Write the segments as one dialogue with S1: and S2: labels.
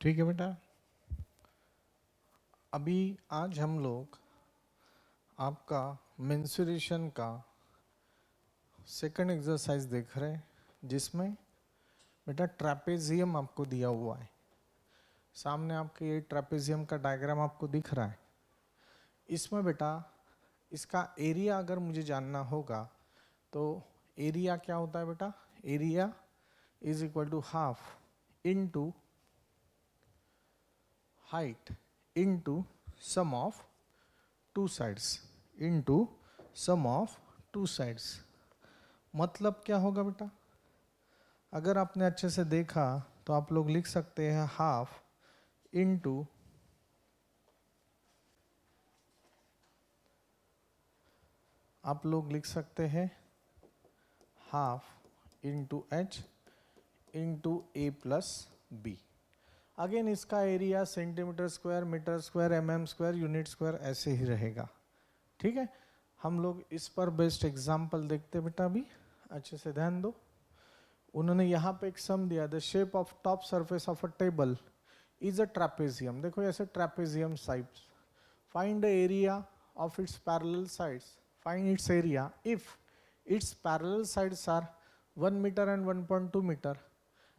S1: ठीक है बेटा। अभी आज हम लोग आपका मेंसुरेशन का सेकंड एक्सरसाइज देख रहे हैं, जिसमें बेटा ट्रेपेजियम आपको दिया हुआ है। सामने आपके ये ट्रेपेजियम का डायग्राम आपको दिख रहा है। इसमें बेटा इसका एरिया अगर मुझे जानना होगा तो एरिया क्या होता है बेटा? Area is equal to half into height into sum of two sides into sum of two sides। मतलब क्या होगा बेटा? अगर आपने अच्छे से देखा तो आप लोग लिख सकते हैं हाफ इनटू आप लोग लिख सकते हैं हाफ इंटू एच इंटू ए प्लस बी। अगेन इसका area centimetre square, metre square, MM square, unit square ऐसे ही रहेगा। ठीक है, हम लोग इस पर बेस्ट एग्जाम्पल देखते बेटा। अभी अच्छे से ध्यान दो। उन्होंने यहाँ पे एक सम दिया, the shape of top surface of a table is a trapezium. देखो ऐसे trapezium sides, find the area of its parallel sides, find its area if its parallel sides are 1 metre and 1.2 metre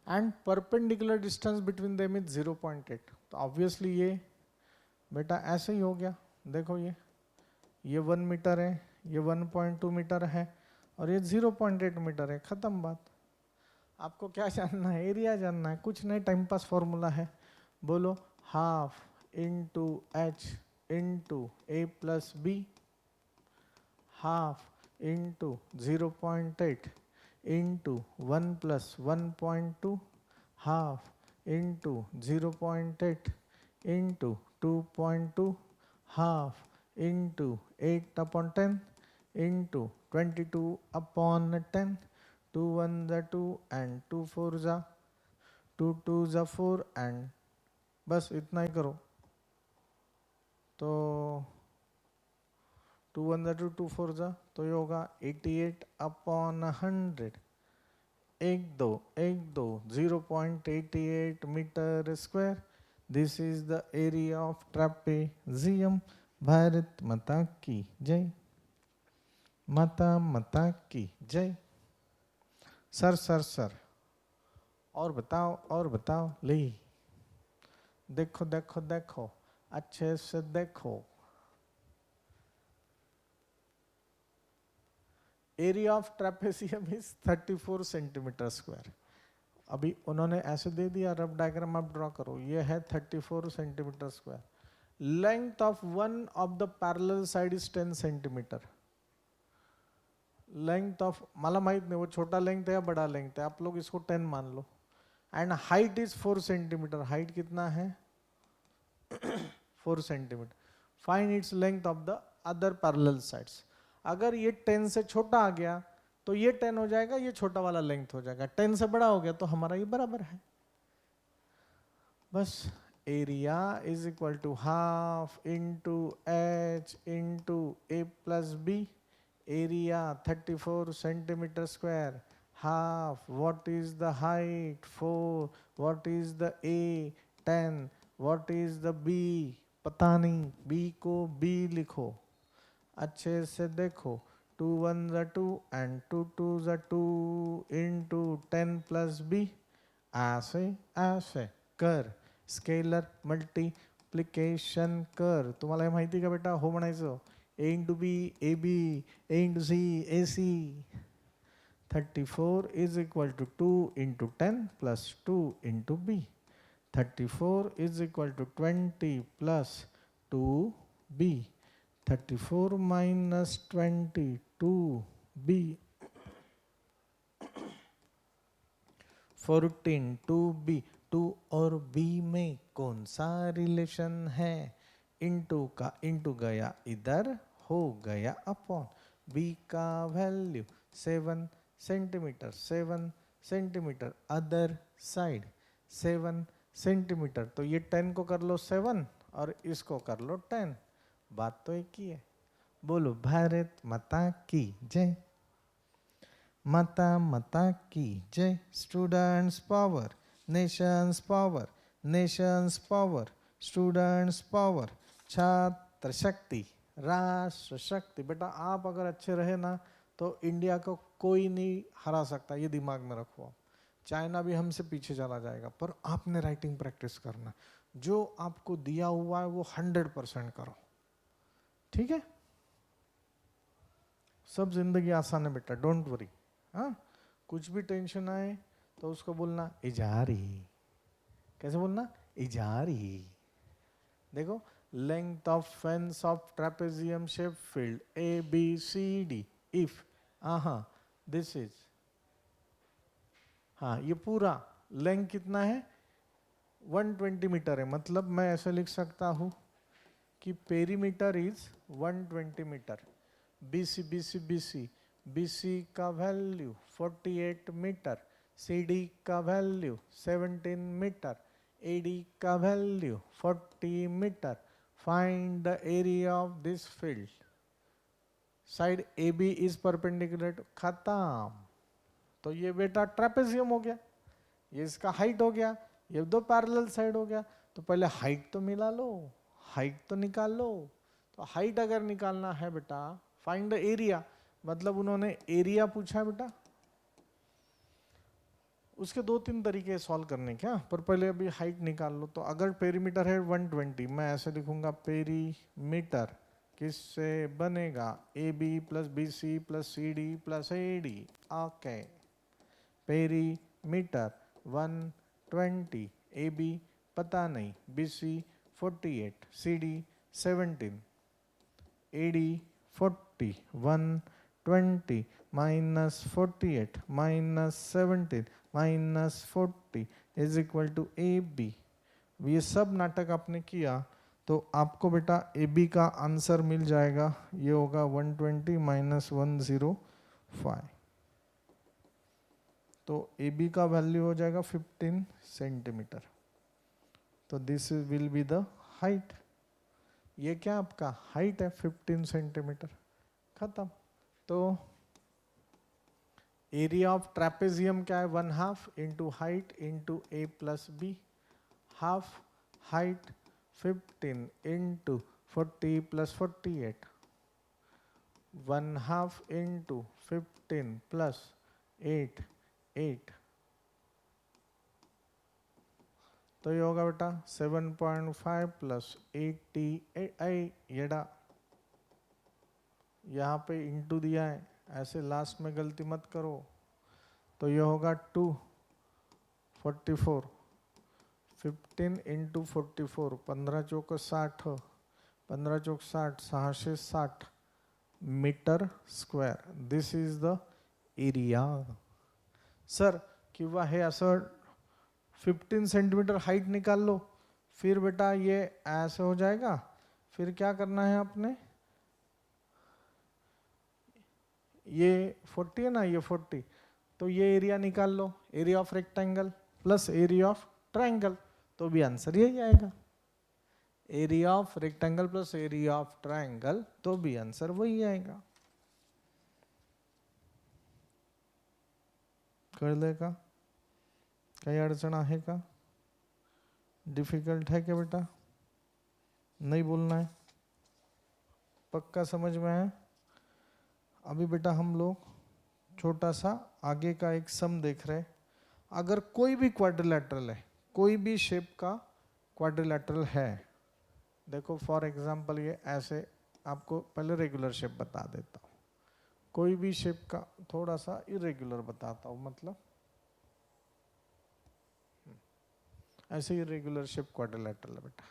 S1: and perpendicular distance between them is 0.8। तो obviously ये बेटा ऐसे ही हो गया। देखो ये 1 मीटर है, ये 1.2 मीटर है और ये 0.8 मीटर है। खत्म बात। आपको क्या जानना है? एरिया जानना है, कुछ नहीं, टाइम पास फॉर्मूला है। बोलो हाफ इंटू एच इंटू ए plus B, half into 0.8 into 1 plus 1.2, half into 0.8 into 2.2, half into 8 upon 10 into 22 upon 10, 2 1 जा 2 एंड 2 4 जा 2 2 जा 4 एंड बस इतना ही करो तो 2 1 जा 2 2 4 जा तो ये होगा 88 upon 100। एक दो 0.88 metre square. This is the area of trapezium. Bharat Mata की जय, माता माता की जय। सर सर सर और बताओ ले। देखो देखो देखो, अच्छे से देखो। Area of trapezium is 34 centimetre square. अभी उन्होंने ऐसे दे दिया, रफ डायग्राम आप ड्रॉ करो। ये है 34 centimetre square. Length of one of the parallel side is 10 centimetre. Length of मला माहित नहीं वो छोटा लेंथ है या बड़ा लेंथ है, आप लोग इसको 10 मान लो। And height is 4 centimetre. Height कितना है? 4 centimetre. Find its length of the other parallel sides. अगर ये 10 से छोटा आ गया तो ये 10 हो जाएगा, ये छोटा वाला लेंथ हो जाएगा। 10 से बड़ा हो गया तो हमारा ये बराबर है। बस area is equal to half into H into A plus b. Area 34 centimetre square. Half, what is the height? 4। What is the a? 10। What is the b? पता नहीं, बी को बी लिखो, अच्छे से देखो। 2 1 जा 2 एंड 2 2 जा 2 इंटू 10 प्लस बी। ऐसे ऐसे कर स्केलर मल्टिप्लिकेशन कर। तुम्हाला हे माहिती का बेटा? हो म्हणायचं। A into B A B, A into C A C. 34 is equal to 2 into 10 plus 2 into B. 34 is equal to 20 plus 2b। 34 minus 20 2b। 14 2b। 2 और b में कौन सा रिलेशन है? इंटू का इंटू गया इधर, हो गया अपॉन। b का value 7 centimetre. 7 centimetre other side 7 centimetre. तो ये 10 को कर लो 7 और इसको कर लो 10। बात तो एक ही है। बोलो भारत माता की जय, माता माता की जय। Students power, Nations power, Nations power, students power, छात्र शक्ति, राष्ट्र शक्ति। बेटा आप अगर अच्छे रहे ना तो इंडिया को कोई नहीं हरा सकता, ये दिमाग में रखो आप। चाइना भी हमसे पीछे चला जाएगा, पर आपने राइटिंग प्रैक्टिस करना, जो आपको दिया हुआ है वो 100% करो, ठीक है। सब जिंदगी आसान है बेटा, डोंट वरी। हाँ, कुछ भी टेंशन आए तो उसको बोलना इजारी। कैसे बोलना? इजारी। देखो, length of fence of trapezium shape field A B C D if this is, हाँ ये पूरा लेंथ कितना है? 120 मीटर है। मतलब मैं ऐसे लिख सकता हूँ कि perimeter is 120 metre. BC BC BC BC का वैल्यू 48 मीटर, CD का वैल्यू 17 मीटर, AD का value 40 metre. Find the area of this field. Side AB is perpendicular, खत्म। तो ये बेटा ट्रेपेजियम हो गया, ये इसका हाइट हो गया, ये दो पैरेलल साइड हो गया। तो पहले हाइट तो मिला लो, हाइट तो निकाल लो। तो हाइट अगर निकालना है बेटा, फाइंड द एरिया, मतलब उन्होंने एरिया पूछा है बेटा। उसके 2-3 तरीके सॉल्व करने क्या, पर पहले अभी हाइट निकाल लो। तो अगर पेरीमीटर है 120, मैं ऐसे लिखूंगा पेरीमीटर किससे बनेगा? AB + BC + CD + AD। Okay, perimeter 120, AB पता नहीं, BC 48, CD 17, AD 40, 120 minus 48 minus 17 minus 40 is equal to AB। ये सब नाटक आपने किया तो आपको बेटा AB का आंसर मिल जाएगा। ये होगा 120 minus 105, तो AB का वैल्यू हो जाएगा 15 सेंटीमीटर। तो this will be the height. ये क्या आपका हाइट है 15 सेंटीमीटर, खत्म। तो एरिया ऑफ ट्रेपेजियम क्या है? 1/2 into height into A + B। Half height 15 into 40 + 48, 1/2 into 15 + 8, 8। तो ये होगा बेटा 7.5 + 88। येड़ा यहाँ पे इंटू दिया है, ऐसे लास्ट में गलती मत करो। तो ये होगा 244, 15 इंटू 44, 15 चौक 60, 15 चौक 60, 660 metre square. This is the area. Sir किंवा हे असं 15 सेंटीमीटर हाइट निकाल लो, फिर बेटा ये ऐसे हो जाएगा। फिर क्या करना है आपने? ये 40 है ना, ये 40, तो ये एरिया निकाल लो, area of rectangle plus area of triangle, तो भी आंसर यही आएगा। Area of rectangle plus area of triangle, तो भी आंसर वही आएगा। कळलं का? काही अडचण आहे का? डिफिकल्ट है क्या बेटा? नहीं बोलना है, पक्का समझ में है? अभी बेटा हम लोग छोटा सा आगे का एक सम देख रहे हैं। अगर कोई भी क्वाड्रिलैटरल है, कोई भी शेप का क्वाड्रिलैटरल है, देखो फॉर एग्जांपल ये ऐसे, आपको पहले रेगुलर शेप बता देता हूँ। कोई भी शेप का थोड़ा सा इरेगुलर बताता हूँ, मतलब ऐसे इरेगुलर शेप क्वाड्रिलैटरल है बेटा।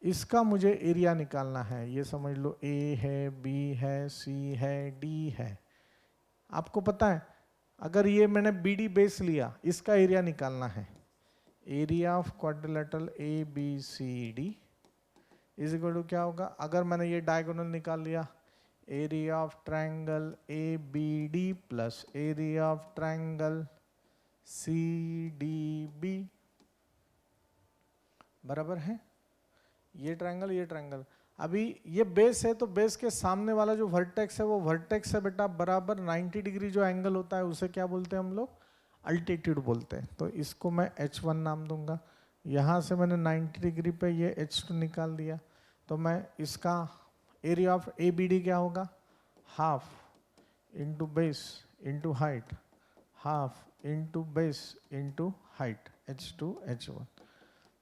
S1: इसका मुझे एरिया निकालना है। ये समझ लो A है, B है, C है, D है। आपको पता है अगर ये मैंने BD बेस लिया, इसका एरिया निकालना है। Area of quadrilateral ABCD is equal to क्या होगा? अगर मैंने ये डायगोनल निकाल लिया, area of triangle ABD plus area of triangle CDB बराबर है। ये ट्रायंगल, ये ट्रायंगल। अभी ये बेस है, तो बेस के सामने वाला जो वर्टेक्स है वो वर्टेक्स है बेटा बराबर 90 डिग्री जो एंगल होता है उसे क्या बोलते हैं हम लोग? अल्टीट्यूड बोलते हैं। तो इसको मैं H1 नाम दूंगा, यहाँ से मैंने 90 डिग्री पे ये H2 निकाल दिया, तो मैं इसका एरिया ऑफ ABD क्या होगा, half into base into height, half into base into height, H2 H1।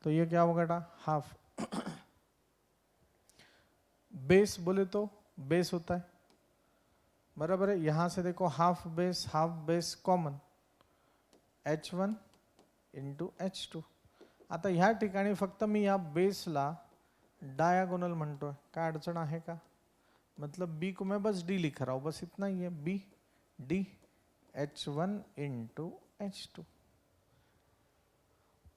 S1: तो ये क्या होगा बेटा, हाफ। बेस बोले तो बेस होता है, बराबर है। यहाँ से देखो half base common, H1 into H2। आता ह्या ठिकाणी फक्त मी या बेसला डायगोनल म्हणतोय, काय अडचण आहे का? मतलब B को मैं बस D लिख रहा हूँ, बस इतना ही है, B D H1 into H2।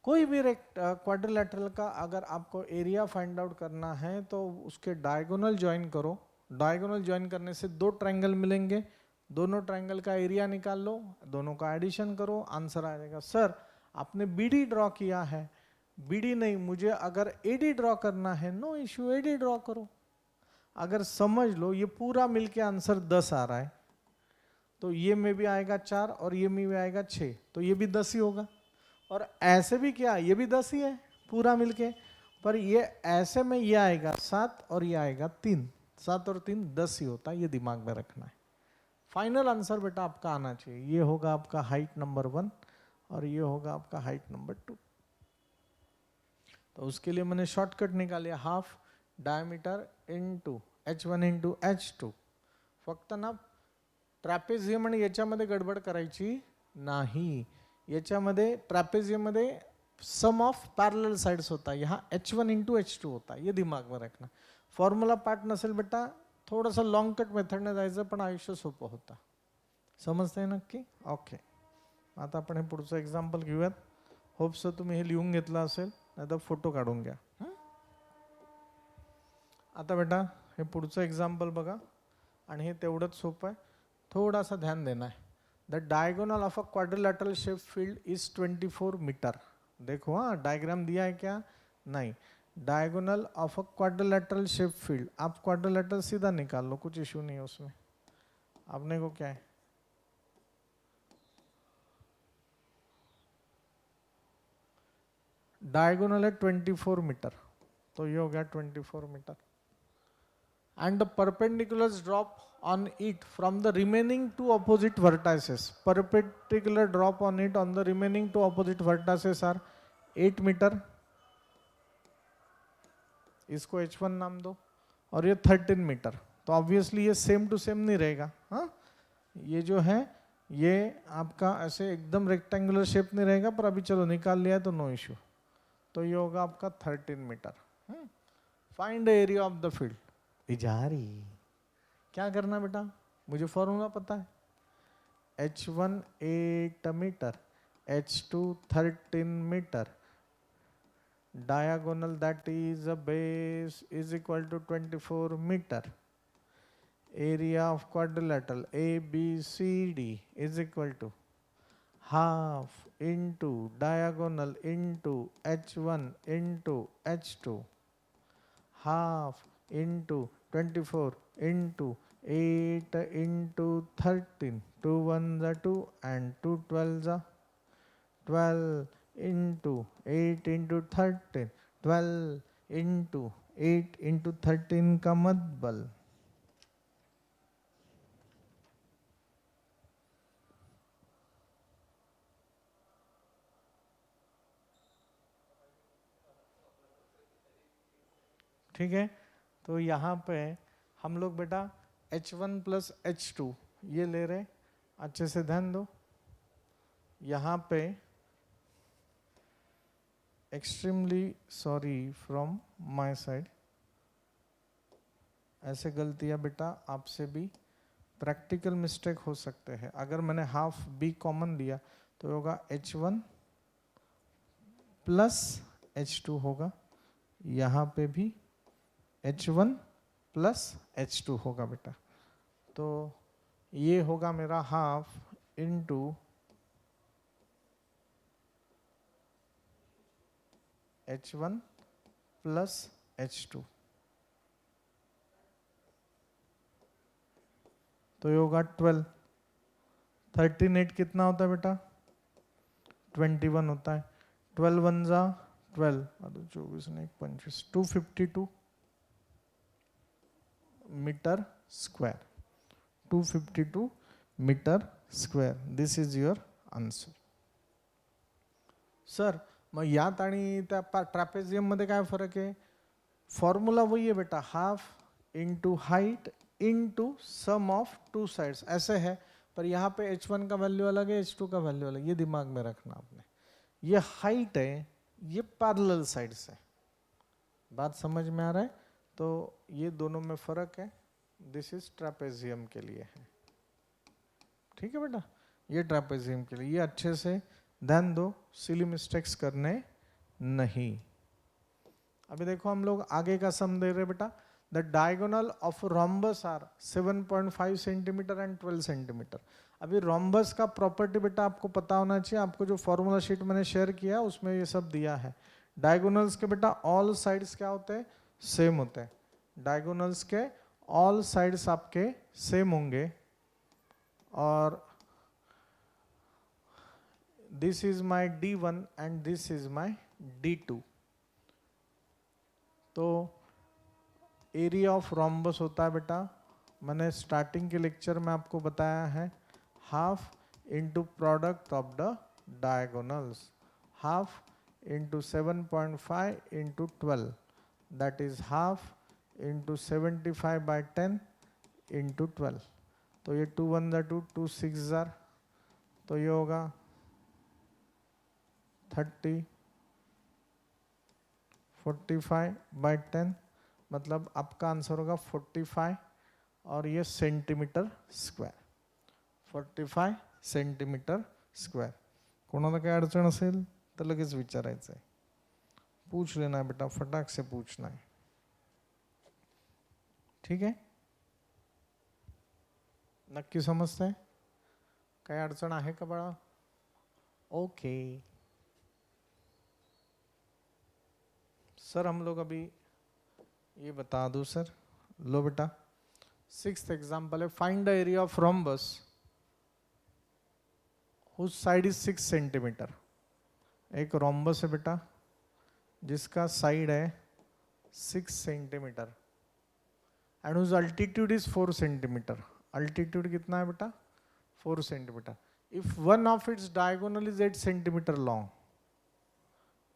S1: कोई भी क्वाड्रिलेटरल का अगर आपको एरिया फाइंड आउट करना है तो उसके डायगोनल ज्वाइन करो, डायगोनल ज्वाइन करने से दो ट्रायंगल मिलेंगे, दोनों ट्रायंगल का एरिया निकाल लो, दोनों का एडिशन करो, आंसर आ जाएगा। सर आपने BD ड्रॉ किया है, BD नहीं, मुझे अगर AD ड्रॉ करना है, नो इश्यू, AD ड्रॉ करो। अगर समझ लो ये पूरा मिलके आंसर 10 आ रहा है, तो ये में भी आएगा 4 और ये में भी आएगा 6, तो ये भी 10 ही होगा। और ऐसे भी क्या, ये भी 10 ही है पूरा मिलके, पर ये ऐसे में ये आएगा 7 और ये आएगा 3, 7 और 3 10 ही होता है, ये दिमाग में रखना है। फाइनल आंसर बेटा आपका आना चाहिए, ये होगा आपका हाइट नंबर 1 और ये होगा आपका हाइट नंबर 2। तो उसके लिए मैंने शॉर्टकट निकाले, half diameter into H1 into H2। फक्त ना ट्रॅपेझियम आणि याच्यामध्ये गडबड करायची नाही, याच्यामध्ये ट्रॅपेझियम मध्ये सम ऑफ पैरेलल साइड्स होता है, यहाँ H1 इंटू H2 होता है, ये दिमाग में रखना। फॉर्म्युला पार्ट नसेल बेटा थोडंसं लॉंग कट मेथडने जायचं, पण आयुष्य सोपं होतं, समजतंय नक्की? ओके, आता आपण हे पुढचं एक्झाम्पल घेऊयात। होप्स तुम्ही हे लिहून घेतलं असेल, नाहीतर फोटो काढून घ्या। आता बेटा हे पुढचं एक्झाम्पल बघा, आणि हे तेवढंच सोपं आहे, थोड़ा सा ध्यान देना है। The diagonal of a quadrilateral shape field is 24 metre. देखो हाँ, डायग्राम दिया है क्या? नहीं। Diagonal of a quadrilateral shape field, आप क्वाड्रिलेटरल सीधा निकाल लो, कुछ इश्यू नहीं है उसमें। आपने को क्या है, डायगोनल है 24 मीटर, तो ये हो गया 24 metre. and the perpendiculars drop on it from the remaining two opposite vertices. Perpendicular drop on it on the remaining two opposite vertices are 8 metre, इसको H1 नाम दो, और ये 13 मीटर। तो ऑब्वियसली ये सेम टू सेम नहीं रहेगा, हाँ, ये जो है ये आपका ऐसे एकदम रेक्टेंगुलर शेप नहीं रहेगा, पर अभी चलो निकाल लिया है तो नो इश्यू। तो ये होगा आपका 13 metre. Find area of the field. इजारी क्या करना बेटा, मुझे फॉर्मूला पता है, H1 8 metre, H2 13 metre, diagonal that is a base is equal to 24 meter. Area of quadrilateral ABCD is equal to half into diagonal into H1 into H2, half into 24 into 8 into 13, 2 1s are 2 and 2 12s are 12 into 8 into 13, 12 into 8 into 13 का मत बल। ठीक है, तो यहाँ पे हम लोग बेटा H1 प्लस H2 ये ले रहे, अच्छे से ध्यान दो। यहाँ पे extremely sorry from my side, ऐसे गलतियाँ बेटा आपसे भी प्रैक्टिकल मिस्टेक हो सकते हैं। अगर मैंने हाफ B कॉमन लिया तो होगा H1 प्लस H2 होगा, यहाँ पे भी H1 प्लस H2 होगा बेटा। तो ये होगा मेरा half into H1 plus H2, तो ये होगा 12। 13 8 कितना होता है बेटा, 21 होता है। 12 1 जा 12 24 ने 25 252 metre square 252 metre square. This is your answer. Sir मग यात आणि त्या ट्रॅपेझियम मध्ये काय फरक आहे? फॉर्मूला वही है बेटा, half into height into sum of two sides, ऐसे है. पर यहाँ पे h1 का वैल्यू अलग है, h2 का वैल्यू अलग, ये दिमाग में रखना आपने. ये हाइट है, ये पैरेलल साइड्स है. बात समझ में आ रहा है? तो ये दोनों में फर्क है. दिस इज ट्रैपेजियम के लिए है. ठीक है बेटा, ये ट्रैपेजियम के लिए. ये अच्छे से ध्यान दो, सिली मिस्टेक्स करने नहीं. अभी देखो हम लोग आगे का सम दे रहे बेटा. The diagonal of rhombus are 7.5 centimetre and 12 centimetre. अभी रोम्बस का प्रॉपर्टी बेटा आपको पता होना चाहिए. आपको जो फॉर्मूला शीट मैंने शेयर किया उसमें ये सब दिया है. डायगोनल्स के बेटा ऑल साइड्स क्या होते हैं? सेम होते हैं. डायगोनल्स के ऑल साइड्स आपके सेम होंगे. और this is my D1 and this is my D2. तो एरिया ऑफ रोम्बस होता है बेटा, मैंने स्टार्टिंग के लेक्चर में आपको बताया है, half into product of the diagonals, half into 7.5 into 12, that is half into 75/10 into 12. तो ये 2 1 2 2 6 तो ये होगा 30 45/10, मतलब आपका आंसर होगा 45 और ये सेंटीमीटर स्क्वेअर. 45 centimetre square. कोणाला काय अडचण असेल तर लगेच विचारायचं आहे. पूछ लेना है बेटा, फटाक से पूछना है. ठीक है, नक्की समजताय? काय अडचण आहे का बाळा? ओके. सर हम लोग अभी ये बता दूं सर. लो बेटा, 6th एग्जाम्पल है. Find the area of rhombus whose side is 6 centimetre. एक रोम्बस है बेटा जिसका साइड है 6 centimetre and whose altitude is 4 centimetre. Altitude कितना है बेटा? 4 centimetre. If one of its diagonal is 8 centimetre long.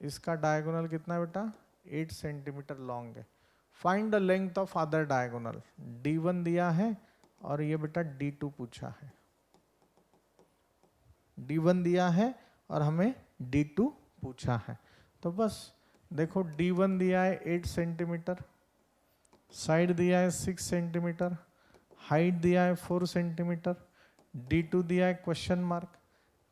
S1: इसका डायगोनल कितना है बेटा? 8 सेंटीमीटर लॉन्ग है. Find the length of other diagonal. D1 दिया है और ये बेटा D2 पूछा है. D1 दिया है और हमें D2 पूछा है. तो बस देखो, D1 दिया है 8 सेंटीमीटर, साइड दिया है 6 सेंटीमीटर, हाइट दिया है 4 सेंटीमीटर, D2 दिया है क्वेश्चन मार्क.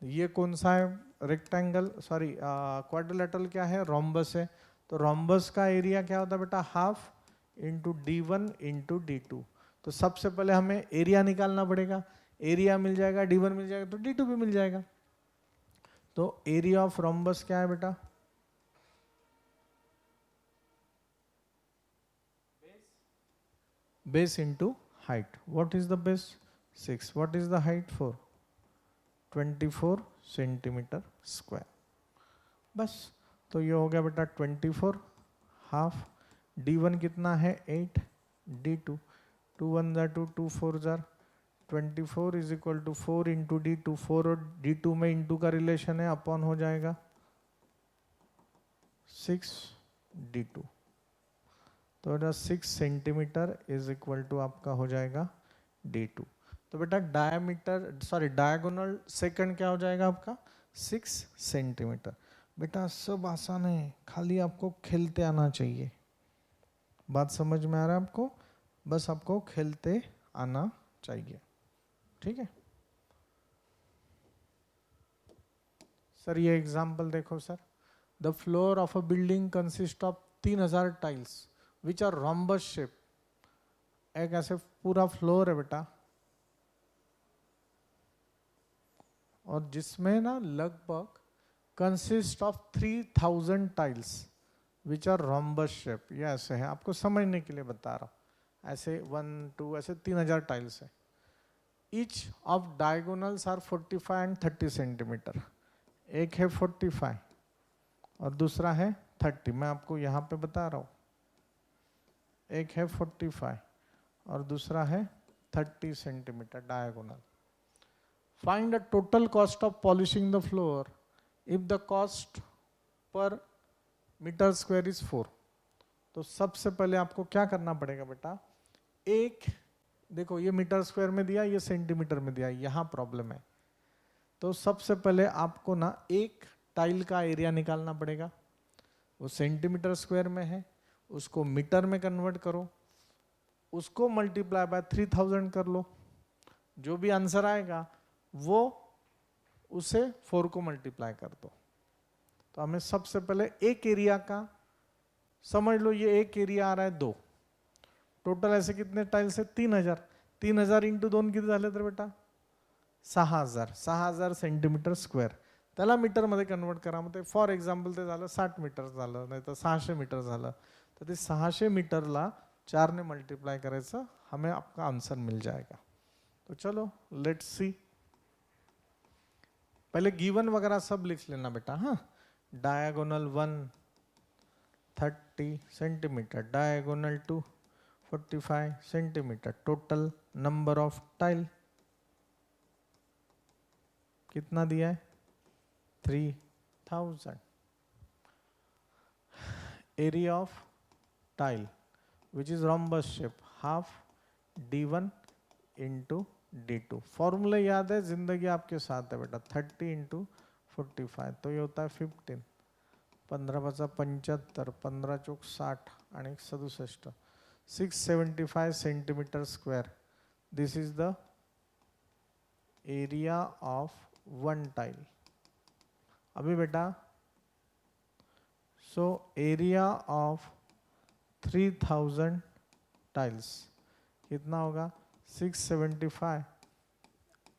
S1: ये कौन सा है? रेक्टेंगल, सॉरी क्वाड्रिलेटरल क्या है? रोम्बस है. तो रोम्बस का एरिया क्या होता है बेटा? Half into D1 into D2. तो सबसे पहले हमें एरिया निकालना पड़ेगा. एरिया मिल जाएगा, D1 मिल जाएगा, तो D2 भी मिल जाएगा. तो एरिया ऑफ रोम्बस क्या है बेटा? Base into height. What is the base? 6. What is the height? 4. 24 centimetre square. बस. तो ये हो गया बेटा 24 हाफ. D1 कितना है? 8. D2 2 1 2 2 4 24 is equal to 4 into D2. 4 और D2 में इंटू का रिलेशन है, अपॉन हो जाएगा 6 D2. तो बेटा 6 सेंटीमीटर इज इक्वल टू आपका हो जाएगा D2. तो बेटा डायगोनल सेकंड क्या हो जाएगा आपका? 6 सेंटीमीटर. बेटा सब आसान है, खाली आपको खेलते आना चाहिए. बात समझ में आ रहा है आपको? बस आपको खेलते आना चाहिए. ठीक है सर. ये एग्जांपल देखो sir. The floor of a building consist of 3000 tiles which are rhombus shape. एक ऐसे पूरा फ्लोर है बेटा, और जिसमें ना लगभग consist of 3000 tiles which are rhombus shape. ये ऐसे है, आपको समझने के लिए बता रहा हूँ. ऐसे 1 2 ऐसे 3000 टाइल्स है. Each of diagonals are 45 and 30 centimetre. एक है 45 और दूसरा है 30, मैं आपको यहाँ पे बता रहा हूँ, एक है 45 और दूसरा है 30 centimetre diagonal. Find the total cost of polishing the floor if the cost per metre square is 4. तो सबसे पहले आपको क्या करना पड़ेगा बेटा, एक देखो ये मीटर स्क्वायर में दिया, ये सेंटीमीटर में दिया, यहाँ प्रॉब्लम है. तो सबसे पहले आपको ना एक टाइल का एरिया निकालना पड़ेगा, वो सेंटीमीटर स्क्वायर में है, उसको मीटर में कन्वर्ट करो, उसको मल्टीप्लाई बाय 3000 कर लो, जो भी आंसर आएगा वो उसे 4 को मल्टीप्लाई कर दो. तो हमें सबसे पहले एक एरिया का समझ लो, ये एक एरिया आ रहा है 2, टोटल ऐसे कितने टाइल्स है 3000, 3000 इंटू 2 किती झाले तर बेटा 6000 सेंटीमीटर स्क्वेअर. त्याला मीटर मध्ये कन्वर्ट करा, मग ते फॉर एक्झाम्पल ते झालं 60 मीटर झालं, नाही तर 600 मीटर झालं. तर ते 600 मीटरला 4 ने मल्टीप्लाई करायचं, हमें आपका आंसर मिल जाएगा. तो चलो लेट्स सी. पहले गिवन वगैरह सब लिख लेना बेटा. हाँ, diagonal 1 30 centimetre, diagonal 2 45 centimetre, total number of tile कितना दिया है 3000. Area of tile which is rhombus shape, half d1 into d2. Formula याद है, जिंदगी आपके साथ है बेटा. 30 इंटू 45 तो ये होता है 15, 15 बचा 75, 15 चौक 60 आणि 67, 675 centimetre square. This is the area of one tile. अभी बेटा सो एरिया ऑफ 3000 टाइल्स कितना होगा 675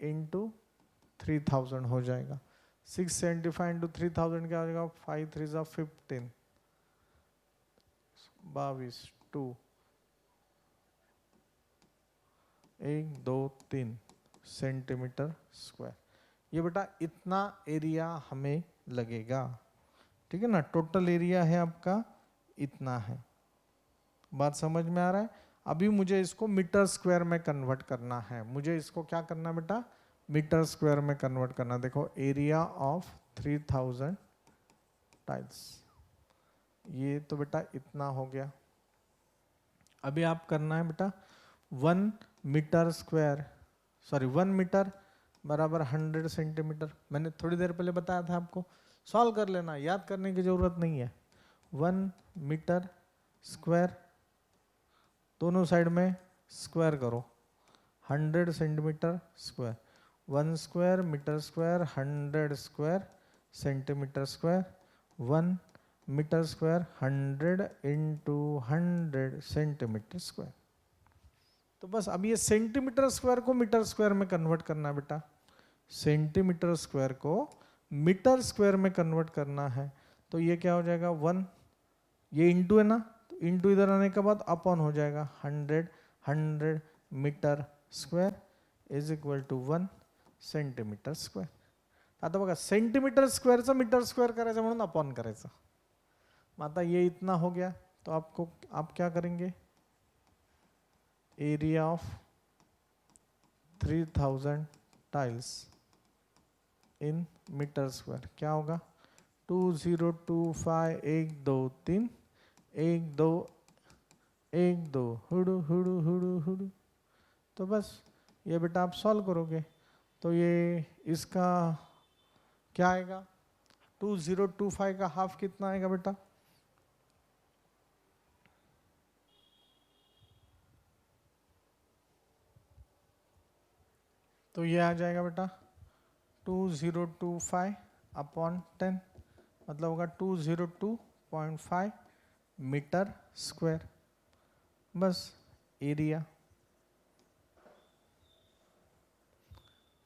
S1: इंटू 3000 हो जाएगा. 675 इंटू 3000 क्या हो जाएगा, 5 3 जा 15, 22 2 1 2 3 सेंटीमीटर स्क्वायर. ये बेटा इतना एरिया हमें लगेगा. ठीक है ना, टोटल एरिया है आपका इतना है. बात समझ में आ रहा है. अभी मुझे इसको मीटर स्क्वायर में कन्वर्ट करना है. मुझे इसको क्या करना बेटा, मीटर स्क्वायर में कन्वर्ट करना. देखो एरिया ऑफ 3000 टाइल्स, ये तो बेटा इतना हो गया. अभी आप करना है बेटा 1 मीटर स्क्वायर, सॉरी 1 मीटर बराबर 100 सेंटीमीटर. मैंने थोड़ी देर पहले बताया था आपको, सॉल्व कर लेना, याद करने की जरूरत नहीं है. 1 मीटर स्क्वायर, दोनों साइड में स्क्वायर करो, 100 centimetre square. 1 square metre square, 100 square centimetre square. 1 metre square 100 into 100 centimetre square. तो बस अब ये सेंटीमीटर स्क्वायर को मीटर स्क्वायर में कन्वर्ट करना है बेटा. सेंटीमीटर स्क्वायर को मीटर स्क्वायर में कन्वर्ट करना है. तो ये क्या हो जाएगा 1, ये इंटू है ना, तो इंटू इधर आने के बाद अपॉन हो जाएगा 100 metre square is equal to 1 centimetre square. आता बघा सेंटीमीटर स्क्वायरचं मीटर स्क्वायर करायचं म्हणून अपॉन करायचं. मग आता ये इतना हो गया, तो आप क्या करेंगे, area of 3000 tiles in metre square क्या होगा 2025 1 2 3 1 2 1 2 हुडू हुडू हुडू हुडू. तो बस ये बेटा आप सॉल्व करोगे तो ये इसका क्या आएगा 2025 का हाफ कितना आएगा बेटा, तो ये आ जाएगा बेटा 2025 अपॉन 10, मतलब होगा 202.5 मीटर स्क्वायर. बस एरिया.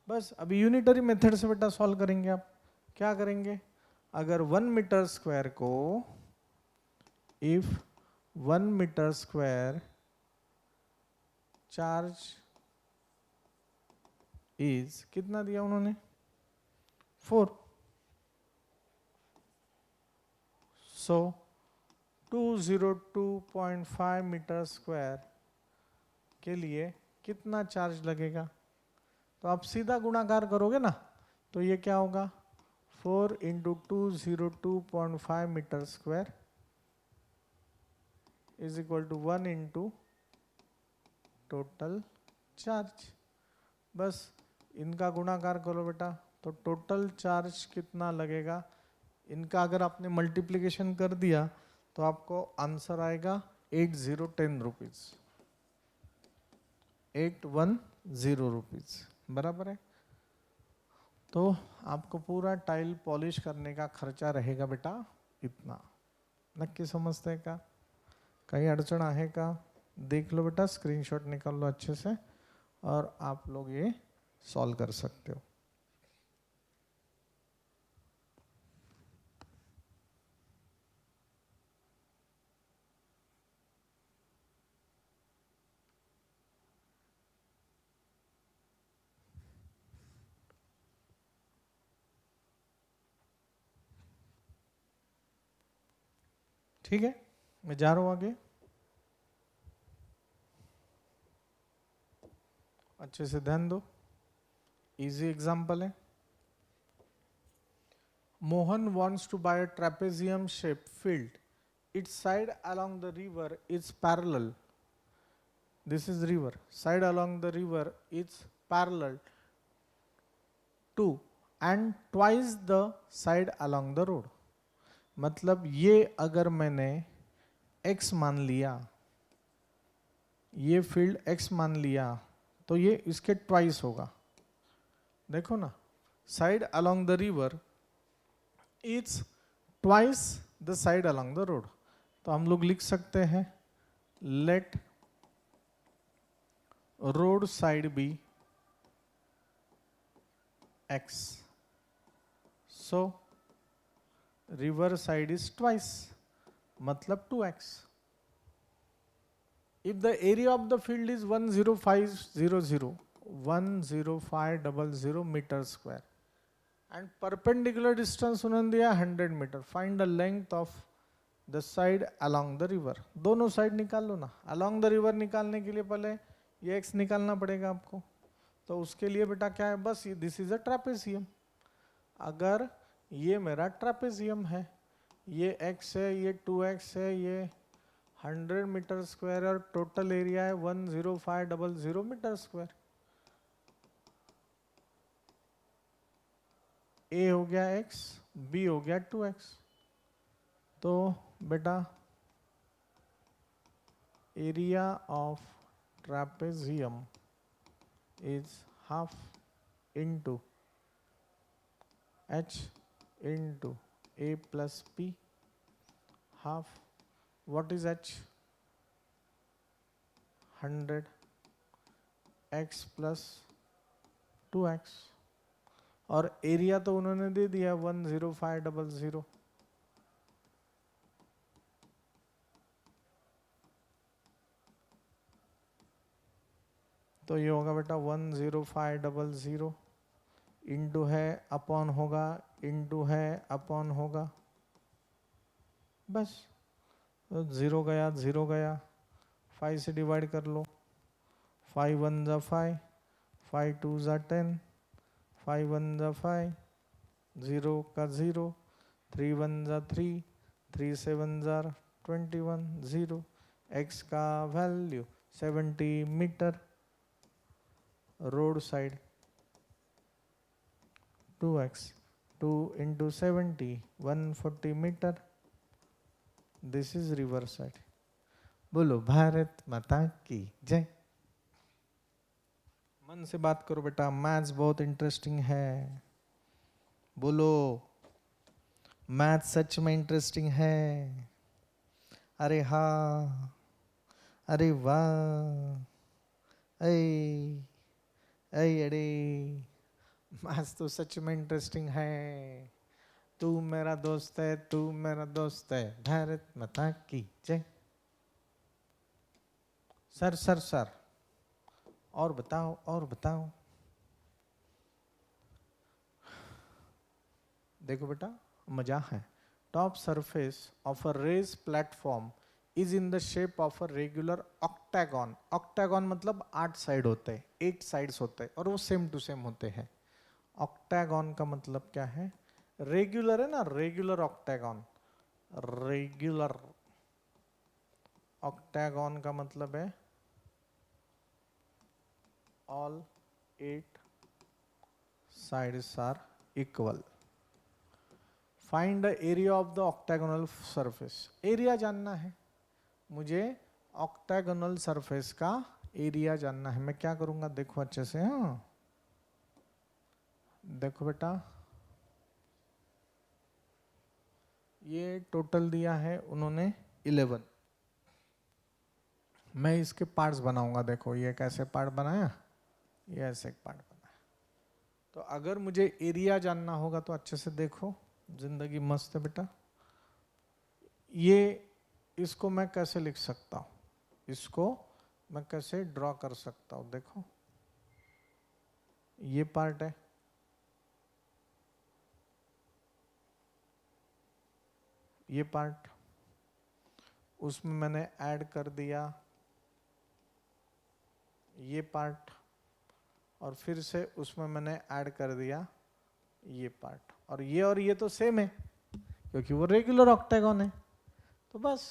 S1: बस अभी यूनिटरी मेथड से बेटा सॉल्व करेंगे. आप क्या करेंगे, अगर 1 मीटर स्क्वायर को if 1 metre square charge is कितना दिया उन्होंने 4, सो 202.5 मीटर स्क्वायर के लिए कितना चार्ज लगेगा? तो आप सीधा गुणाकार करोगे ना, तो ये क्या होगा 4 into 202.5 metre square is equal to 1 into total charge. बस इनका गुणाकार करो बेटा, तो टोटल चार्ज कितना लगेगा, इनका अगर आपने मल्टीप्लिकेशन कर दिया तो आपको आंसर आएगा 8010 रुपीज, 810 रुपीज, बराबर है। तो आपको पूरा टाइल पॉलिश करने का खर्चा रहेगा बेटा इतना। नक्की समजते का? कहीं अड़चण आहे का? देख लो बेटा, स्क्रीनशॉट निकाल लो अच्छे से और आप लोग ये सॉल्व कर सकते हो। ठीक है, मैं जा रहा हूं आगे। अच्छे से ध्यान दो, इजी एग्जांपल है। Mohan wants to buy a trapezium shaped field. Its side along the river is parallel. This is river. Side along the river is parallel to and twice the side along the road. मतलब ये अगर मैंने x मान लिया, ये field x मान लिया, तो ये इसके ट्वाइस होगा। देखो ना, side along the river it's twice the side along the road. तो हम लोग लिख सकते हैं let road side be x, so river side is twice, मतलब 2x। If the area of the field is 10500 metre square and perpendicular distance उन्होंने दिया 100 metre, find the length of the side along the river. दोनों side निकाल लो ना। Along the river निकालने के लिए पहले ये x निकालना पड़ेगा आपको, तो उसके लिए बेटा क्या है, बस दिस इज अ ट्रापेजियम। अगर ये मेरा ट्रापेजियम है, ये x है, ये 2x है, ये 100 मीटर स्क्वायर और टोटल एरिया है 10500 मीटर स्क्वायर। a हो गया x, b हो गया 2x। तो बेटा area of trapezium is half into h into a plus p, half. what is h? 100 x plus 2x, और एरिया तो उन्होंने दे दिया 10500। तो ये होगा बेटा 10500 इंटू है अपॉन होगा, इंटू है अपॉन होगा, बस। तो 0 गया, 0 गया, 5 से डिवाइड कर लो, 5 1 जा 5, 5 2 जा 10, 5 1 जा 5, 0 का 0, 3 1 जा 3, 3 7 जा 21, 0। x का value 70 metre, road side 2x, 2 into 70 140 metre, this is river side. बोलो भारत माता की जय। मन से बात करो बेटा, मैथ्स बहुत इंटरेस्टिंग है। बोलो, मैथ्स सच में इंटरेस्टिंग है। अरे हाँ, अरे वाह, अरे मैथ्स तो सच में इंटरेस्टिंग है। तू मेरा दोस्त है, तू मेरा दोस्त है, भारत माता की जय। सर सर सर, और बताओ, और बताओ। देखो बेटा, मजा है। top surface of a raised platform is in the shape of a regular octagon. octagon मतलब 8 साइड होते हैं, 8 साइड्स होते हैं और वो सेम टू सेम होते हैं. octagon का मतलब क्या है? रेगुलर है ना, रेगुलर octagon. रेगुलर octagon का मतलब है all 8 sides are equal. Find the area of the octagonal surface. Area जानना है मुझे, ऑक्टागोनल सरफेस का एरिया जानना है. मैं क्या करूंगा देखो अच्छे से. हाँ देखो बेटा, ये टोटल दिया है उन्होंने 11. मैं इसके पार्ट्स बनाऊंगा. देखो ये कैसे पार्ट बनाया, ये ऐसे एक पार्ट बनाया. तो अगर मुझे एरिया जानना होगा तो अच्छे से देखो, जिंदगी मस्त है बेटा. ये इसको मैं कैसे लिख सकता हूं, इसको मैं कैसे ड्रॉ कर सकता हूं. देखो ये पार्ट है, ये पार्ट, उसमें मैंने ऐड कर दिया ये पार्ट, और फिर से उसमें मैंने ऐड कर दिया ये पार्ट. और ये तो सेम है क्योंकि वो रेगुलर ऑक्टागन है. तो बस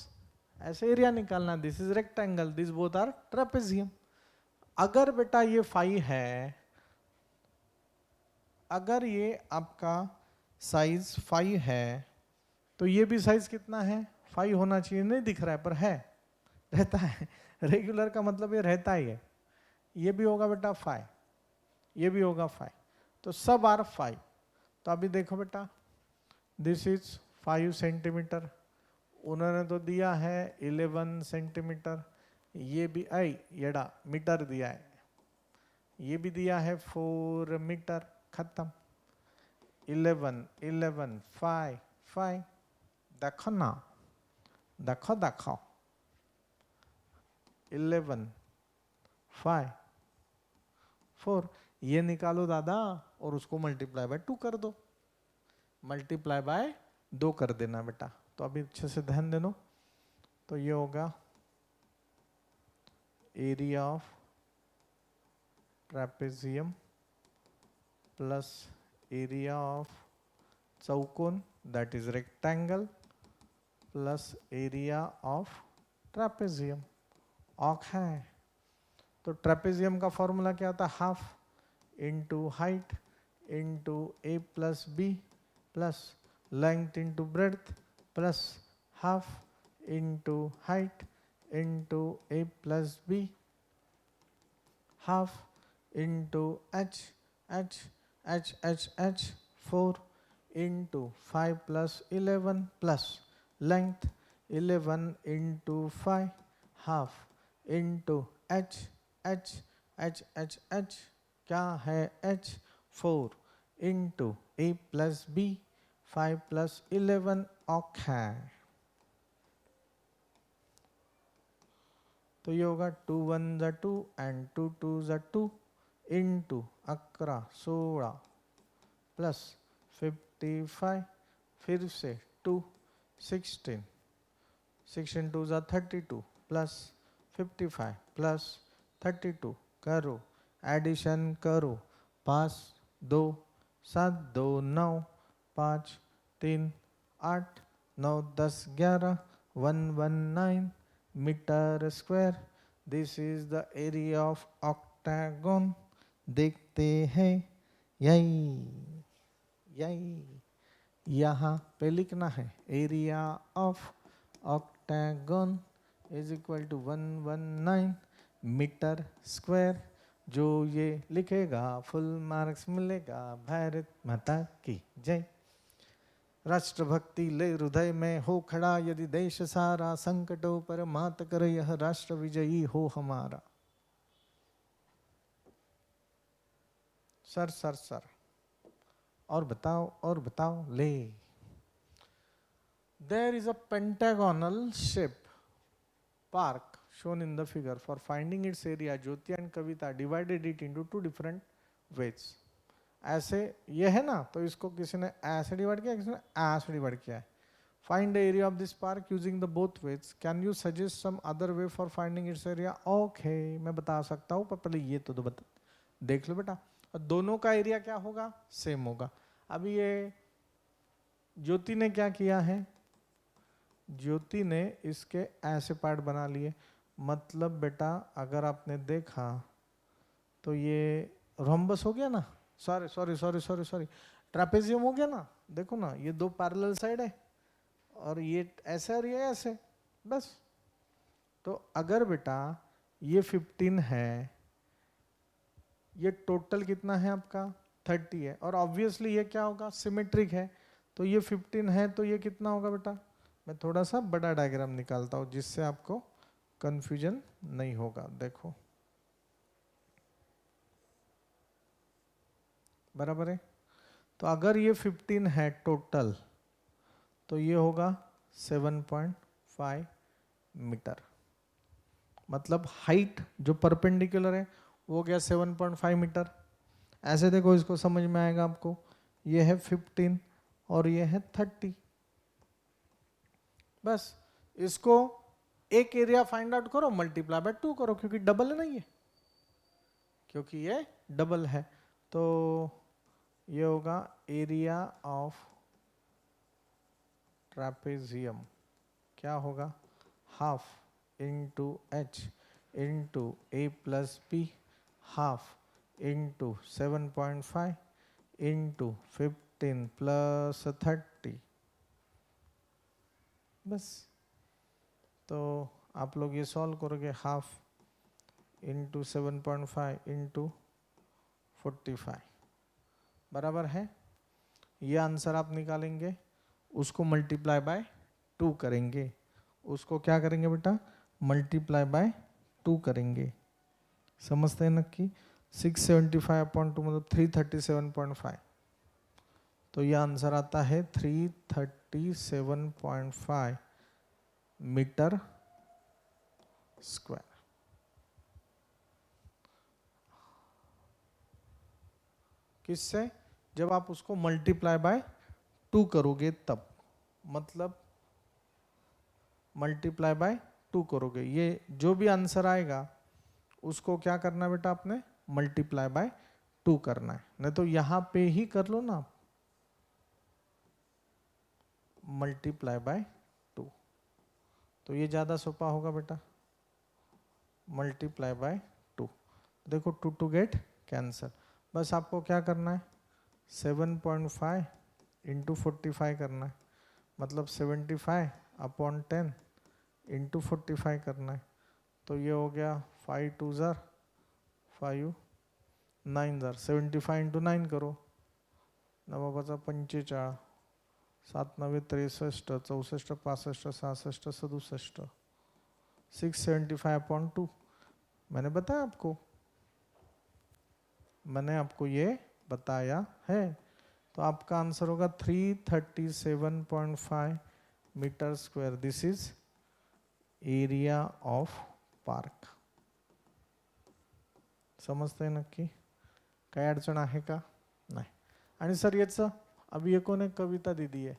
S1: ऐसे एरिया निकालना. This is rectangle, this both are trapezium. अगर बेटा ये फाई है, अगर ये आपका साइज फाई है, तो ये भी साइज कितना है, फाई होना चाहिए. नहीं दिख रहा है पर है, रहता है. रेगुलर का मतलब ये रहता ही है. ये भी होगा बेटा फाई, ये भी होगा फाई. तो सब आर फाई. तो अभी देखो बेटा, दिस इज 5 सेंटीमीटर, उन्होंने तो दिया है 11 सेंटीमीटर. ये भी येड़ा मीटर दिया है, ये भी दिया है 4 मीटर. खत्म. 11 11 5 5. देखो ना, देखो देखो, 11 5 4. ये निकालो दादा और उसको मल्टीप्लाई बाय 2 कर दो. मल्टीप्लाई बाय 2 कर देना बेटा. तो अभी अच्छे से ध्यान देना. तो ये होगा area of trapezium plus area of चौकोन, that is rectangle, plus area of trapezium. ऑक है तो ट्रेपेजियम का फॉर्मूला क्या था, हाफ इंटू हाइट इंटू ए plus B plus length into breadth plus half into height into ए plus B half into H H H H H 4 इंटू 5 plus 11 plus length 11 into 5 half into H H H H H क्या है H 4 into ए plus B 5 plus 11 ऑक है. तो ये होगा 2 1 जा 2 and 2 2 जा 2 इंटू 11 16 प्लस 55 फिर से 2 16 16 2 जा 32 प्लस 55 प्लस 32 करो, एडिशन करो. 5 2 7 2 9 5 3 8 9 10 11 119 metre square. This is the area of octagon. देखते हैं यही यही यहाँ पे लिखना है. Area of octagon is equal to 119 metre square. जो ये लिखेगा फुल मार्क्स मिलेगा. भारत माता की जय. राष्ट्रभक्ति ले हृदय में हो खड़ा, यदि देश सारा संकटों पर मात करे, यह राष्ट्र विजयी हो हमारा. सर सर सर और बताओ ले. There is a pentagonal shape park shown in the figure. For finding its area, Jyoti and Kavita divided it into 2 different ways. ऐसे ये है ना, तो इसको किसी ने ऐसे डिवाइड किया, किसी ने ऐसे डिवाइड किया है. Find the area of this park using the both ways. Can you suggest some other way for finding its area? Okay, मैं बता सकता हूँ, पर पहले ये तो बता देख लो बेटा। और दोनों का एरिया क्या होगा? सेम होगा। अभी ये ज्योति ने क्या किया है? ज्योति ने इसके ऐसे पार्ट बना लिए। मतलब बेटा अगर आपने देखा तो ये रोम्बस हो गया ना, सॉरी ट्रापेजियम हो गया ना। देखो ना, ये दो पैरेलल साइड है और ये ऐसे और ये ऐसे, बस। तो अगर बेटा ये 15 है, ये टोटल कितना है आपका? 30 है, और ऑब्वियसली ये क्या होगा? सिमेट्रिक है। तो ये 15 है तो ये कितना होगा बेटा? मैं थोड़ा सा बड़ा डायग्राम निकालता हूँ जिससे आपको कंफ्यूजन नहीं होगा। देखो, बराबर है। तो अगर ये 15 है टोटल, तो ये होगा 7.5 मीटर। मतलब हाइट जो परपेंडिकुलर है वो गया 7.5 मीटर। ऐसे देखो, इसको समझ में आएगा आपको। ये है 15 और ये है 30। बस इसको एक एरिया फाइंड आउट करो, मल्टीप्लाई बाय 2 करो, क्योंकि डबल है ना ये, क्योंकि ये डबल है। तो ये होगा एरिया ऑफ ट्रापेजियम, क्या होगा? हाफ इंटू एच इंटू ए plus B, half into 7.5 into 15 plus 30। बस। तो आप लोग ये सॉल्व करोगे, हाफ इंटू 7.5 इंटू 45 बराबर है। ये आंसर आप निकालेंगे, उसको मल्टीप्लाई बाय 2 करेंगे। उसको क्या करेंगे बेटा? मल्टीप्लाई बाय 2 करेंगे। समझते हैं ना कि 675/2 मतलब 337.5। तो ये आंसर आता है 337.5 मीटर स्क्वायर। किससे? जब आप उसको मल्टीप्लाई बाय 2 करोगे तब, मतलब मल्टीप्लाई बाय 2 करोगे, ये जो भी आंसर आएगा उसको क्या करना है बेटा? आपने मल्टीप्लाई बाय 2 करना है। नहीं तो यहां पे ही कर लो ना, मल्टीप्लाई बाय 2। तो ये ज्यादा सोपा होगा बेटा, मल्टीप्लाई बाय 2। देखो 2 टू गेट कैंसर। बस आपको क्या करना है? 7.5 इंटू 45 करना है, मतलब 75/10 इंटू 45 करना है। तो ये हो गया 5 2 ज़र 5 9 ज़र 75 इंटू 9 करो, 9 5 45 7 9 63 64 65 66 67 675/2। मैंने बताया आपको, मैंने आपको ये बताया है। तो आपका आंसर होगा 337.5 metre square. This is area of park. समजते नक्की? काय अडचण आहे का? नाही। आणि सर याचं अभी एक ने कविता दी दी है।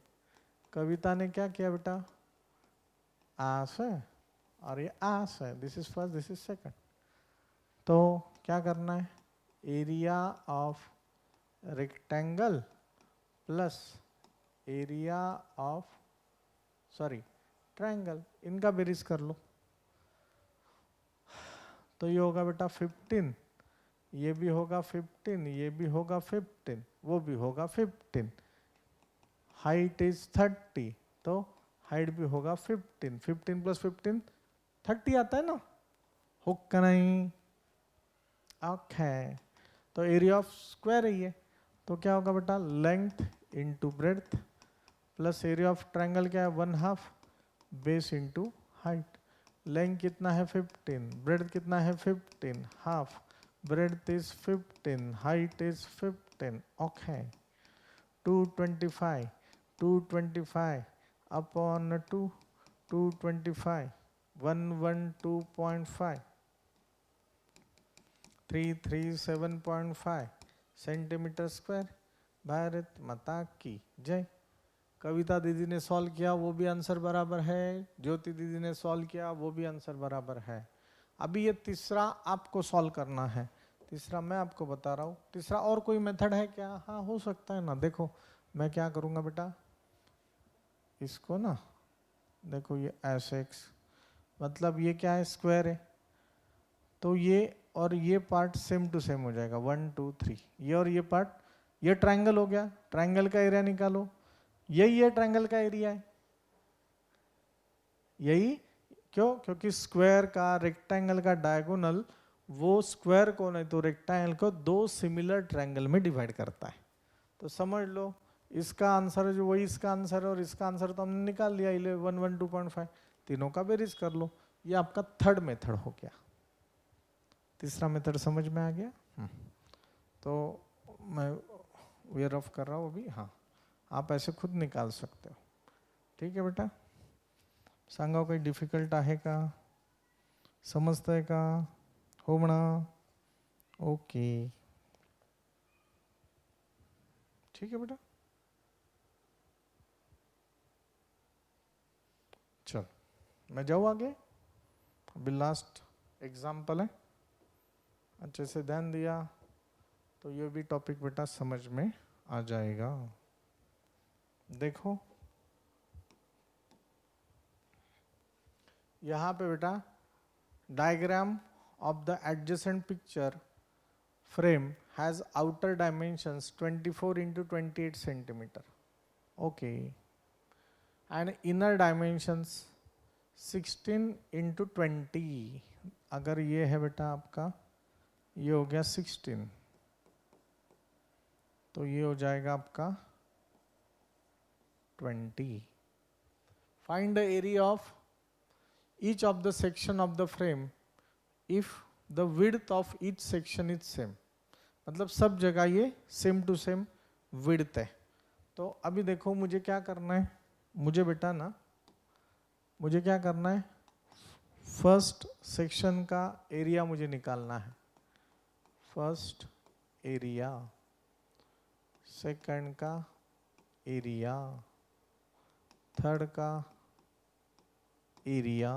S1: कविता ने क्या किया बेटा? आस है और ये आस है, this is first this is second. तो क्या करना है? Area of rectangle plus area of triangle, इनका बेरीज कर लो। तो ये होगा बेटा 15, ये भी होगा 15, ये भी होगा 15, वो भी होगा 15। हाइट इज 30, तो हाइट भी होगा 15। 15 प्लस 15 30 आता है ना, होगा नहीं? ओके। तो एरिया ऑफ स्क्वायर है ये, तो क्या होगा बेटा? Length into breadth plus area of triangle क्या है? 1/2 बेस इंटू हाइट। लेंथ कितना है? 15, ब्रेड्थ कितना है? 15, half breadth is 15, height is 15। Okay. 225 upon 2, 225 112.5 337.5 centimetre square. Bharat Mata की जय। कविता दीदी ने सॉल्व किया वो भी आंसर बराबर है, ज्योति दीदी ने सॉल्व किया वो भी आंसर बराबर है। अभी ये तीसरा आपको सॉल्व करना है, तीसरा मैं आपको बता रहा हूँ। तीसरा और कोई मेथड है क्या? हाँ हो सकता है ना। देखो मैं क्या करूँगा बेटा, इसको ना देखो ये एस मतलब ये क्या है, स्क्वायर है, तो ये और ये पार्ट सेम टू सेम हो जाएगा, 1 2 3, ये और ये पार्ट, ये ट्रायंगल हो गया, ट्रायंगल का एरिया निकालो, यही है ट्रायंगल का एरिया है, यही। क्यों? क्योंकि स्क्वायर का रेक्टेंगल का डायगोनल वो स्क्वायर को नहीं तो रेक्टेंगल को दो सिमिलर ट्रायंगल में डिवाइड करता है। तो समझ लो इसका आंसर जो वही इसका आंसर है और इसका आंसर तो हमने निकाल लिया 11 1 2.5, तीनों का बेरीज कर लो। ये आपका थर्ड मेथड हो गया। तीसरा मेथड समझ में आ गया? तो मैं ये रफ कर रहा हूँ अभी, हाँ आप ऐसे खुद निकाल सकते हो। ठीक है बेटा, सांगा काही डिफिकल्ट आहे का? समजतंय का? हो म्हणा। ओके ठीक है बेटा, चल मैं जाऊँ आगे। अभी लास्ट एग्जाम्पल है, अच्छे से ध्यान दिया तो ये भी टॉपिक बेटा समझ में आ जाएगा। देखो यहाँ पे बेटा diagram of the adjacent picture frame has outer dimensions 24 into 28 centimeter, okay, and inner dimensions 16 into 20। अगर ये है बेटा आपका, ये हो गया 16, तो ये हो जाएगा आपका 20। Find the area of each of the section of the frame if the width of each section is same। मतलब सब जगह ये सेम टू सेम विड्थ है। तो अभी देखो मुझे क्या करना है, मुझे बेटा ना मुझे क्या करना है, फर्स्ट सेक्शन का एरिया मुझे निकालना है, फर्स्ट एरिया, सेकंड का एरिया, थर्ड का एरिया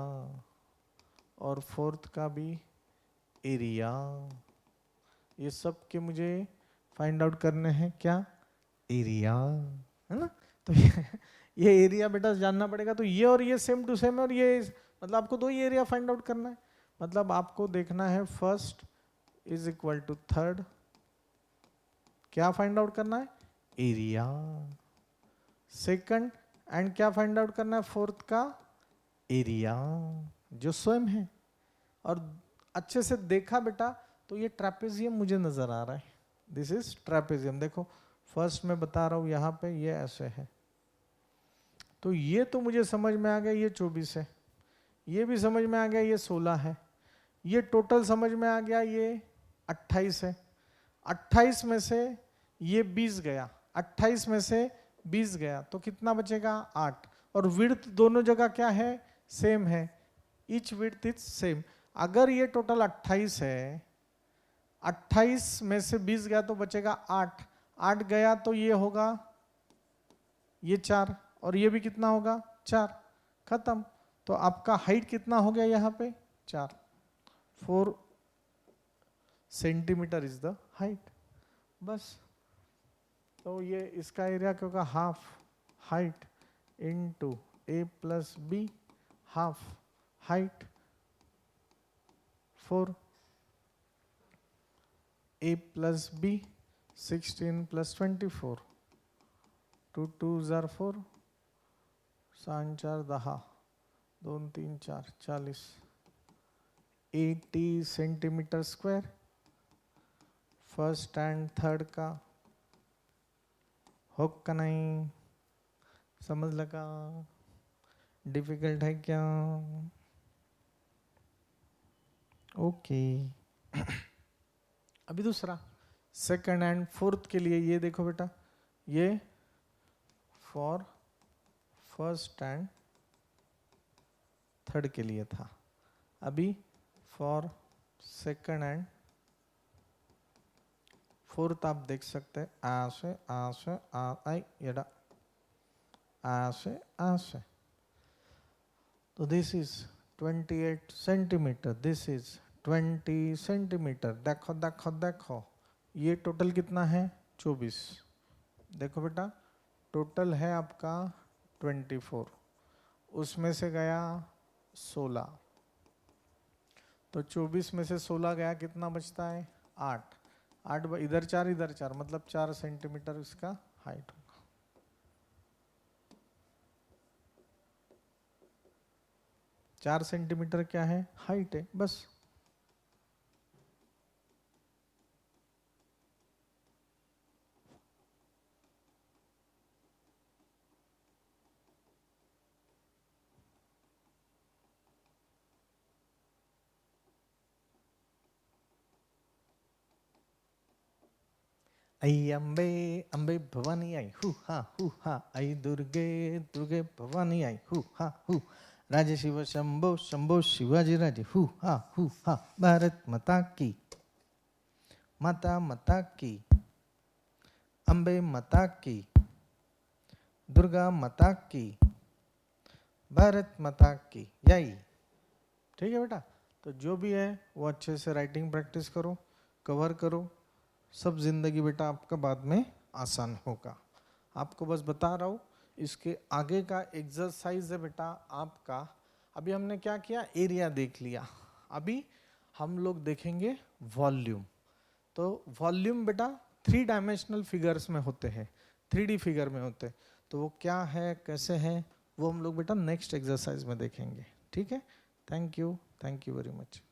S1: और फोर्थ का भी एरिया। ये सब के मुझे फाइंड आउट करने हैं, क्या? एरिया, है ना। तो ये एरिया बेटा जानना पड़ेगा। तो ये और ये सेम टू सेम है और ये मतलब आपको दो ही एरिया फाइंड आउट करना है। मतलब आपको देखना है first is equal to third, क्या फाइंड आउट करना है? एरिया। सेकंड एंड क्या फाइंड आउट करना है? फोर्थ का एरिया जो स्वयं है। और अच्छे से देखा बेटा तो ये ट्रेपेजियम मुझे नजर आ रहा है, दिस इज ट्रेपेजियम। देखो फर्स्ट मैं बता रहा हूं यहां पे ये ऐसे है, तो ये तो मुझे समझ में आ गया ये 24 है, ये भी समझ में आ गया ये 16 है, ये टोटल समझ में आ गया ये 28 है। 28 में से ये 20 गया, 28 में से 20 गया तो कितना बचेगा? 8। और विड्थ दोनों जगह क्या है? सेम है, ईच विड्थ इज सेम। अगर ये टोटल 28 है, 28 में से 20 गया तो बचेगा 8, 8 गया तो ये होगा ये 4 और ये भी कितना होगा? 4, खत्म। तो आपका हाइट कितना हो गया यहाँ पे? 4, 4 सेंटीमीटर इज द हाइट, बस। तो ये इसका एरिया क्या होगा? Half height into A plus B, half height 4 a plus b, 16 plus 24, 2 2s are 4, 7 4 10, 2 3 4 40, 80 centimetre square. First and third का हो का नहीं? समझ लगा? डिफिकल्ट है क्या? ओके अभी दूसरा सेकंड एंड फोर्थ के लिए ये देखो बेटा, ये फॉर फर्स्ट एंड थर्ड के लिए था, अभी फॉर सेकंड एंड फोर्थ आप देख सकते हैं। ऐसे ऐसे आई एडा ऐसे। तो this is 28 centimetre, this is 20 centimetre. देखो देखो देखो, ये टोटल कितना है 24। देखो बेटा टोटल है आपका 24, उसमें से गया 16, तो 24 में से 16 गया, कितना बचता है 8। 8 इधर 4 इधर 4, मतलब 4 सेंटीमीटर इसका हाइट होगा। 4 सेंटीमीटर क्या है हाइट है बस। आई अंबे अंबे भवानी आई हु हा, आई दुर्गे दुर्गे भवानी आई हु हा, राजे शिव शंभो शंभो शिवाजी राजे हु हा, भारत माता की, माता माता की, अंबे माता की, दुर्गा माता की, भारत माता की, यही। ठीक है बेटा, तो जो भी है वो अच्छे से राइटिंग प्रैक्टिस करो, कवर करो, सब जिंदगी बेटा आपका बाद में आसान होगा। आपको बस बता रहा हूँ, इसके आगे का एक्सरसाइज है बेटा आपका। अभी हमने क्या किया, एरिया देख लिया, अभी हम लोग देखेंगे वॉल्यूम। तो वॉल्यूम बेटा 3 डायमेंशनल फिगर्स में होते हैं, 3D फिगर में होते हैं, तो वो क्या है कैसे है वो हम लोग बेटा नेक्स्ट एक्सरसाइज में देखेंगे। ठीक है, थैंक यू वेरी मच।